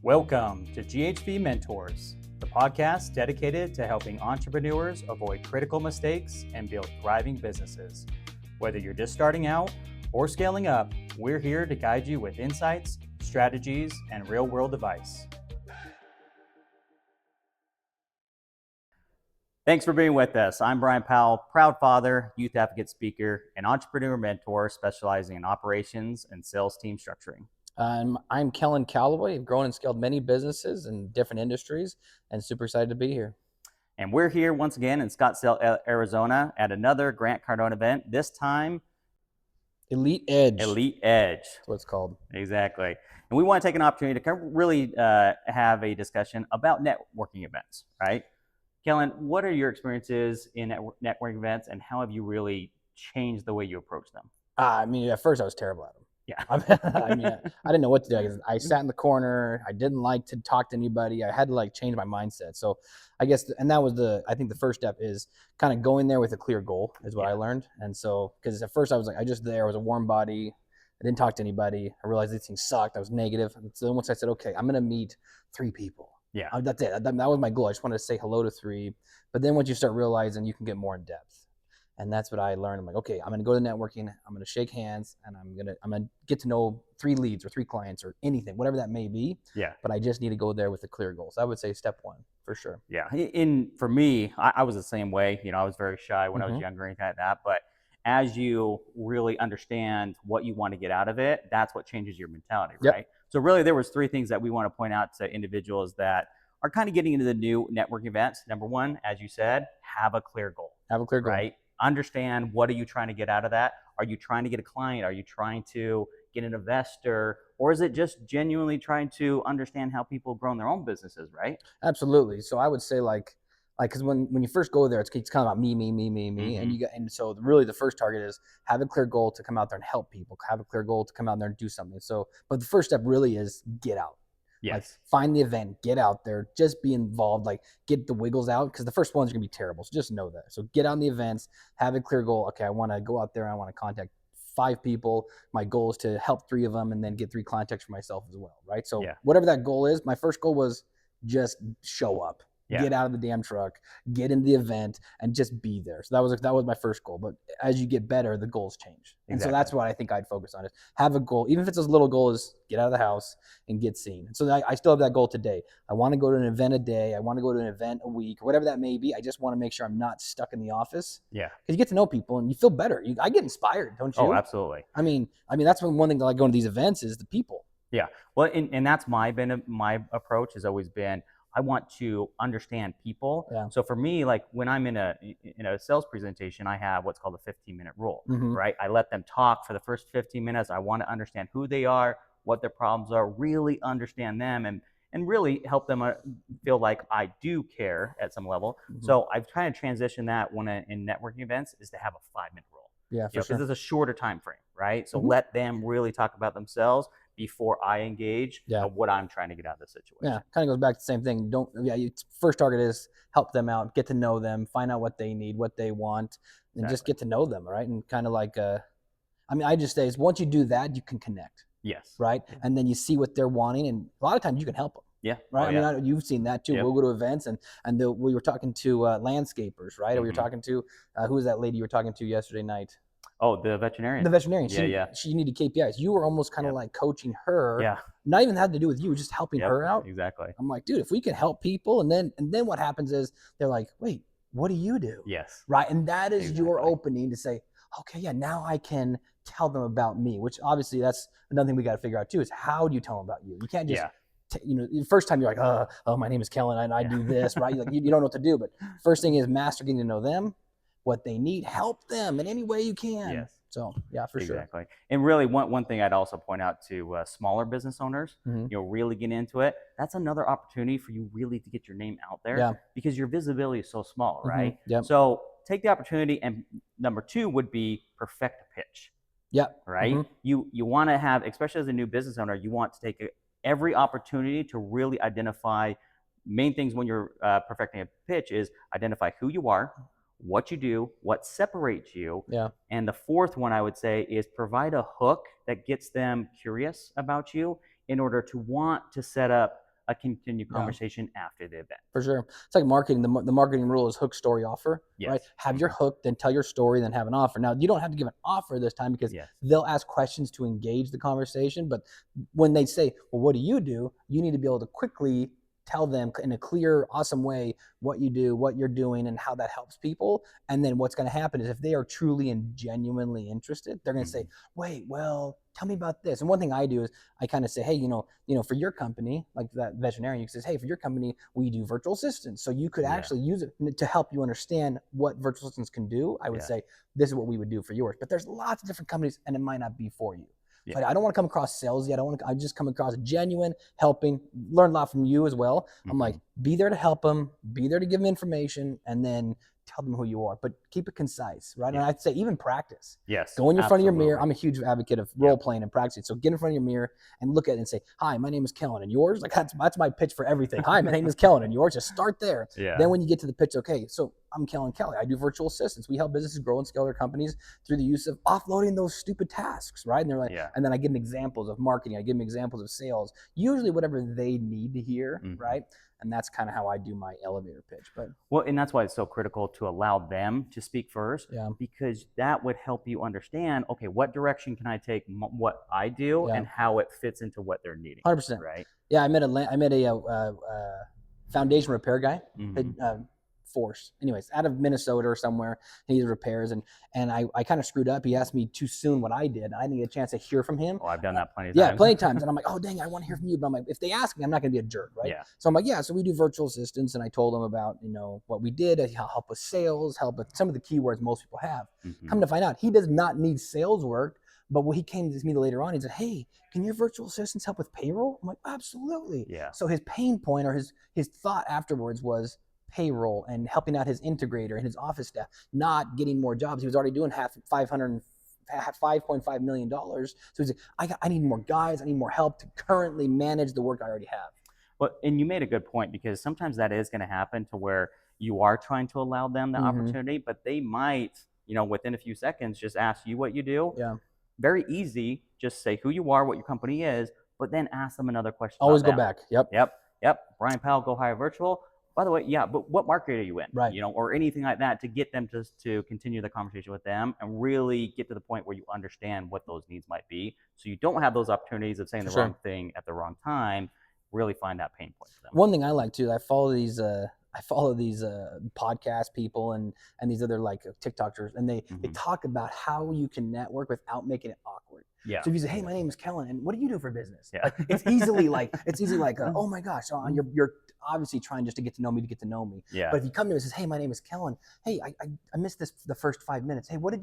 Welcome to GHV Mentors, the podcast dedicated to helping entrepreneurs avoid critical mistakes and build thriving businesses. Whether you're just starting out or scaling up, we're here to guide you with insights, strategies, and real-world advice. Thanks for being with us. I'm Brian Powell, proud father, youth advocate speaker, and entrepreneur mentor specializing in operations and sales team structuring. I'm Kellen Calloway. I've grown and scaled many businesses in different industries and super excited to be here. And we're here once again in Scottsdale, Arizona at another Grant Cardone event, this time Elite Edge. Elite Edge. That's what it's called. Exactly. And we want to take an opportunity to really have a discussion about networking events, right? Kellen, what are your experiences in networking events and how have you really changed the way you approach them? At first I was terrible at them. Yeah. I didn't know what to do. I sat in the corner. I didn't like to talk to anybody. I had to change my mindset. So I guess, and that was I think the first step is kind of going there with a clear goal is what I learned. And so, because at first I was I was a warm body. I didn't talk to anybody. I realized these things sucked. I was negative. And so once I said, okay, I'm going to meet 3 people. Yeah. That's it. That was my goal. I just wanted to say hello to 3. But then once you start realizing you can get more in depth. And that's what I learned. I'm like, okay, I'm going to go to networking. I'm going to shake hands, and I'm going to get to know 3 leads or 3 clients or anything, whatever that may be. Yeah. But I just need to go there with a clear goal. So I would say step 1 for sure. Yeah. For me, I was the same way. I was very shy when I was younger and anything like that. But as you really understand what you want to get out of it, that's what changes your mentality, right? Yep. So really, there was 3 things that we want to point out to individuals that are kind of getting into the new networking events. Number 1, as you said, have a clear goal. Have a clear goal. Right? Understand, what are you trying to get out of that? Are you trying to get a client? Are you trying to get an investor? Or is it just genuinely trying to understand how people grow their own businesses, right? Absolutely. So I would say because when you first go there, it's kind of about me, and so really the first target is have a clear goal to come out there and help people. Have a clear goal to come out there and do something. So, but the first step really is get out. Yes. Find the event, get out there, just be involved, get the wiggles out, because the first ones are going to be terrible. So just know that. So get on the events, have a clear goal. Okay, I want to go out there and I want to contact 5 people. My goal is to help 3 of them and then get 3 contacts for myself as well, right? So whatever that goal is, my first goal was just show up. Yeah. Get out of the damn truck, get in the event, and just be there. So that was my first goal. But as you get better, the goals change. And so that's what I think I'd focus on is have a goal. Even if it's a little goal, is get out of the house and get seen. And so I still have that goal today. I want to go to an event a day. I want to go to an event a week, or whatever that may be. I just want to make sure I'm not stuck in the office. Yeah. Because you get to know people and you feel better. I get inspired, don't you? Oh, absolutely. I mean, that's one thing that I like going to these events is the people. Yeah. Well, and that's my approach has always been, I want to understand people. Yeah. So for me, when I'm in a sales presentation, I have what's called a 15-minute rule, right? I let them talk for the first 15 minutes. I want to understand who they are, what their problems are, really understand them, and really help them feel like I do care at some level. So I've tried to transition that when in networking events is to have a 5-minute rule. Yeah, for sure. Because it's a shorter time frame, right? So let them really talk about themselves before I engage what I'm trying to get out of the situation. Yeah, kind of goes back to the same thing. First target is help them out, get to know them, find out what they need, what they want, and just get to know them, right? And kind of I just say is once you do that, you can connect. Yes. Right? And then you see what they're wanting, and a lot of times you can help them. Yeah. Right. Oh, you've seen that too. Yep. We'll go to events and we were talking to landscapers, right? Or we were talking to who was that lady you were talking to yesterday night? Oh, the veterinarian. The veterinarian. She needed KPIs. You were almost kind of coaching her. Yeah. Not even had to do with you, just helping her out. Exactly. I'm like, dude, if we can help people, and then what happens is they're like, wait, what do you do? Yes. Right. And that is your opening to say, okay, yeah, now I can tell them about me, which obviously that's another thing we got to figure out too, is how do you tell them about you? You can't just, the first time you're like, oh, my name is Kellen and I do this, right? You don't know what to do, but first thing is master getting to know them, what they need, help them in any way you can. Yes. So yeah, for sure. Exactly. And really one thing I'd also point out to smaller business owners, really get into it. That's another opportunity for you really to get your name out there because your visibility is so small, right? Yep. So take the opportunity, and number 2 would be perfect a pitch. Yeah. Right. You want to have, especially as a new business owner, you want to take every opportunity to really identify main things when you're perfecting a pitch is identify who you are, what you do, what separates you. Yeah. And the 4th one I would say is provide a hook that gets them curious about you in order to want to set up a continued conversation after the event. For sure. It's like marketing. The marketing rule is hook, story, offer, right? Have your hook, then tell your story, then have an offer. Now, you don't have to give an offer this time because they'll ask questions to engage the conversation. But when they say, well, what do? You need to be able to quickly tell them in a clear, awesome way what you do, what you're doing, and how that helps people. And then what's going to happen is if they are truly and genuinely interested, they're going to say, wait, well, tell me about this. And one thing I do is I kind of say, hey, you know, for your company, like that veterinarian, you says, hey, for your company, we do virtual assistants. So you could actually use it to help you understand what virtual assistants can do. I would say, this is what we would do for yours. But there's lots of different companies and it might not be for you. Yeah. But I don't want to come across salesy. I just come across genuine, helping, learn a lot from you as well. I'm like, be there to help them, be there to give them information, and then tell them who you are, but keep it concise, right? And I'd say even practice. Yes. Go in your front of your mirror. I'm a huge advocate of role playing and practicing. So get in front of your mirror and look at it and say, hi, my name is Kellen, and yours? Like that's my pitch for everything. Hi, my name is Kellen, and yours? Just start there. Yeah. Then when you get to the pitch, okay, so I'm Kellen Kelly. I do virtual assistants. We help businesses grow and scale their companies through the use of offloading those stupid tasks, right? And they're like, and then I give them examples of marketing. I give them examples of sales, usually whatever they need to hear, right? And that's kind of how I do my elevator pitch. But well, and that's why it's so critical to allow them to speak first, because that would help you understand, okay, what direction can I take what I do and how it fits into what they're needing. 100%. Right? Yeah, I met a foundation repair guy. Force. Anyways, out of Minnesota or somewhere, he does repairs, and I kind of screwed up. He asked me too soon what I did. I didn't get a chance to hear from him. Oh, I've done that plenty of times. Yeah, plenty of times. And I'm like, oh, dang, I want to hear from you. But I'm like, if they ask me, I'm not going to be a jerk, right? Yeah. So I'm like, yeah, so we do virtual assistants, and I told him about, you know, what we did, help with sales, help with some of the keywords most people have. Come to find out, he does not need sales work. But when he came to me later on, he said, hey, can your virtual assistants help with payroll? I'm like, absolutely. Yeah. So his pain point or his thought afterwards was payroll and helping out his integrator and his office staff, not getting more jobs. He was already doing $5.5 million. So he's like, I need more guys. I need more help to currently manage the work I already have. Well, and you made a good point, because sometimes that is going to happen to where you are trying to allow them the opportunity, but they might, you know, within a few seconds, just ask you what you do. Yeah. Very easy. Just say who you are, what your company is, but then ask them another question. Always go back. Yep. Brian Powell, Go Hire Virtual. By the way, but what market are you in? Right. You know, or anything like that, to get them to continue the conversation with them and really get to the point where you understand what those needs might be, so you don't have those opportunities of saying the wrong thing at the wrong time. Really find that pain point for them. One thing I like too, I follow these podcast people and these other like TikTokers, and they talk about how you can network without making it awkward. Yeah. So if you say, hey, my name is Kellen, and what do you do for business? Yeah. Like, it's easily like, oh my gosh, you're obviously trying just to get to know me. Yeah. But if you come to me and says, hey, my name is Kellen. Hey, I missed the first 5 minutes. Hey, what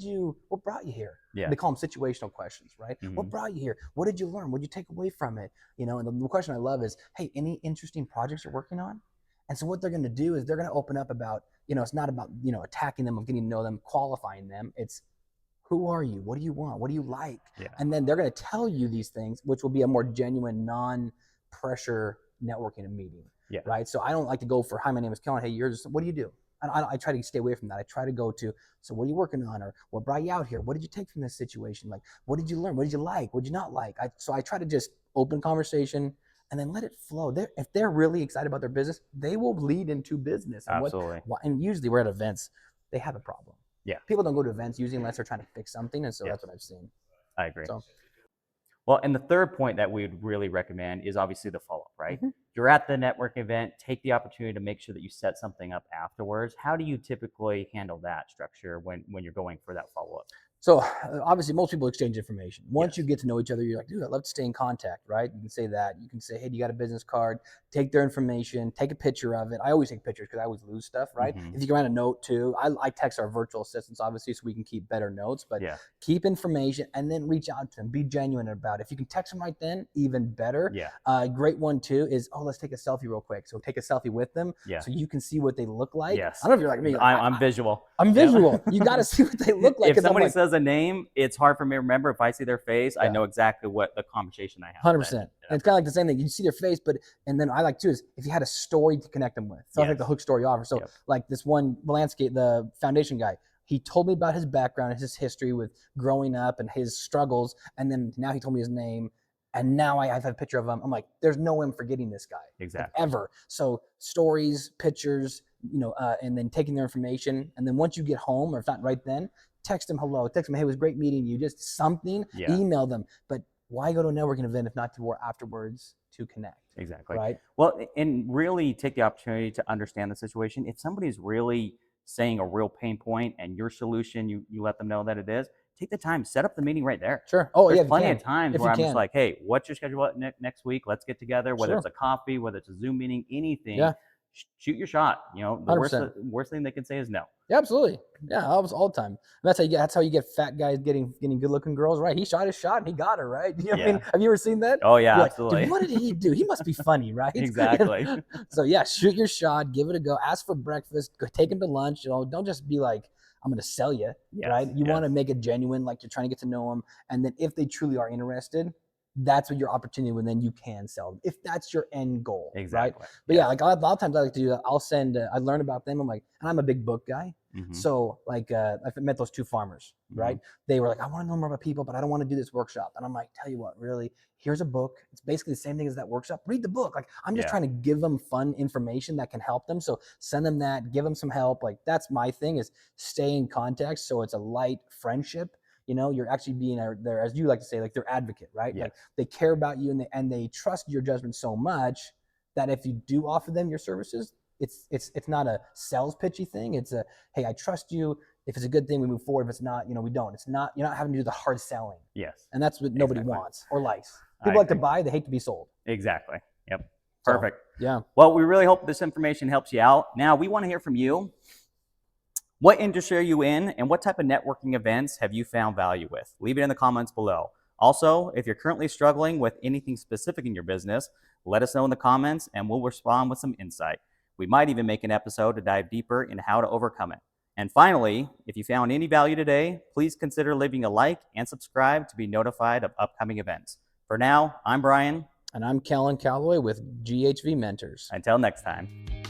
brought you here? Yeah. They call them situational questions, right? What brought you here? What did you learn? What did you take away from it? You know, and the question I love is, hey, any interesting projects you're working on? And so what they're going to do is they're going to open up about, you know, it's not about, you know, attacking them, of getting to know them, qualifying them. It's, who are you? What do you want? What do you like? Yeah. And then they're going to tell you these things, which will be a more genuine, non-pressure networking and meeting. Yeah. Right. So I don't like to go for, hi, my name is Kellen. Hey, what do you do? And I try to stay away from that. I try to go to, so what are you working on? Or what brought you out here? What did you take from this situation? Like, what did you learn? What did you like? What did you not like? So I try to just open conversation and then let it flow. If they're really excited about their business, they will lead into business. And absolutely. And usually we're at events, they have a problem. Yeah. People don't go to events usually unless they're trying to fix something. And so that's what I've seen. I agree. Well, and the third point that we would really recommend is obviously the follow-up, right? You're at the network event, take the opportunity to make sure that you set something up afterwards. How do you typically handle that structure when you're going for that follow-up? So obviously most people exchange information. Once you get to know each other, you're like, dude, I'd love to stay in contact, right? You can say that. You can say, hey, do you got a business card? Take their information, take a picture of it. I always take pictures because I always lose stuff, right? If you can write a note too, I text our virtual assistants, obviously, so we can keep better notes, but keep information and then reach out to them. Be genuine about it. If you can text them right then, even better. Yeah. Great one too is, let's take a selfie real quick. So take a selfie with them so you can see what they look like. Yes. I don't know if you're like me. Like, I'm visual. I'm visual. You got to see what they look like. If somebody says a name, it's hard for me to remember. If I see their face, I know exactly what the conversation I have. 100%. And it's kind of like the same thing. You see their face, and then I like too is if you had a story to connect them with. So I think the hook story offer. So like this one landscape, the foundation guy, he told me about his background and his history with growing up and his struggles. And then now he told me his name. And now I have a picture of him. I'm like, there's no way I'm forgetting this guy. Exactly. Like, ever. So stories, pictures, and then taking their information. And then once you get home, or if not right then, text them hello. Text them, hey, it was great meeting you. Just something. Yeah. Email them. But why go to a networking event if not to afterwards to connect? Exactly. Right. Well, and really take the opportunity to understand the situation. If somebody's really saying a real pain point and your solution, you let them know that it is, take the time, set up the meeting right there. Sure. Oh, There's yeah. plenty of times If where you I'm just can. like, hey, what's your schedule next week? Let's get together, whether Sure. it's a coffee, whether it's a Zoom meeting, anything. Yeah. Shoot your shot. The 100%. worst thing they can say is no. Yeah, absolutely. Yeah, all the time. And that's how you get fat guys getting good looking girls, right? He shot his shot and he got her, right? You know what I mean? Have you ever seen that? Oh yeah, You're like, absolutely. dude, what did he do? He must be funny, right? Exactly. So yeah, shoot your shot, give it a go, ask for breakfast, go take him to lunch. Don't just be like, I'm gonna sell you, right? You want to make it genuine, like you're trying to get to know them. And then if they truly are interested, that's what your opportunity when then you can sell them, if that's your end goal. Exactly. Right? But yeah, like a lot of times I like to do that. I'll send, I learn about them. I'm like, and I'm a big book guy. Mm-hmm. So like, I met those two farmers, right? They were like, I want to know more about people, but I don't want to do this workshop. And I'm like, tell you what, really, here's a book. It's basically the same thing as that workshop. Read the book. Like, I'm just trying to give them fun information that can help them. So send them that, give them some help. Like, that's my thing, is stay in contact. So it's a light friendship. You're actually being there, as you like to say, like their advocate, right? Yes. Like they care about you and they trust your judgment so much that if you do offer them your services, it's not a sales pitchy thing. It's a, hey, I trust you. If it's a good thing, we move forward. If it's not, we don't. It's not, you're not having to do the hard selling. Yes. And that's what nobody wants or likes. People like to buy, they hate to be sold. Exactly. Yep. Perfect. So, yeah. Well, we really hope this information helps you out. Now, we want to hear from you. What industry are you in, and what type of networking events have you found value with? Leave it in the comments below. Also, if you're currently struggling with anything specific in your business, let us know in the comments and we'll respond with some insight. We might even make an episode to dive deeper into how to overcome it. And finally, if you found any value today, please consider leaving a like and subscribe to be notified of upcoming events. For now, I'm Brian. And I'm Kellen Calloway with GHV Mentors. Until next time.